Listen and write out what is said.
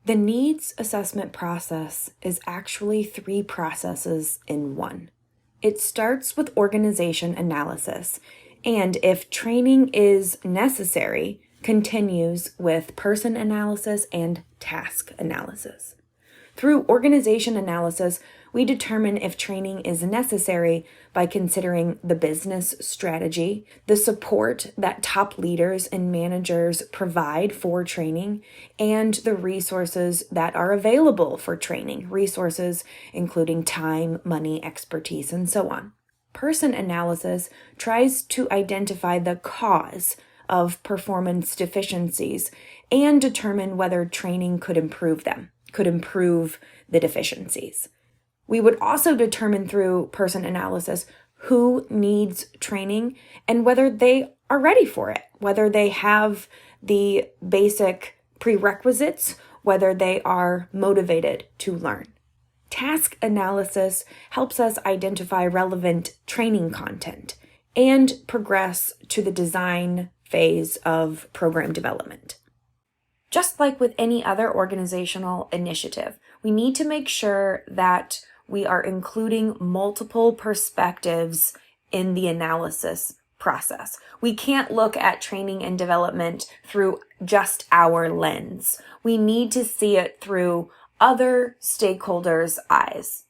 The needs assessment process is actually 3 processes in one. It starts with organization analysis, and if training is necessary, continues with person analysis and task analysis. Through organization analysis, we determine if training is necessary by considering the business strategy, the support that top leaders and managers provide for training, and the resources that are available for training, resources including time, money, expertise, and so on. Person analysis tries to identify the cause of performance deficiencies and determine whether training could improve them, could improve the deficiencies. We would also determine through person analysis who needs training and whether they are ready for it, whether they have the basic prerequisites, whether they are motivated to learn. Task analysis helps us identify relevant training content and progress to the design phase of program development. Just like with any other organizational initiative, we need to make sure that we are including multiple perspectives in the analysis process. We can't look at training and development through just our lens. We need to see it through other stakeholders' eyes.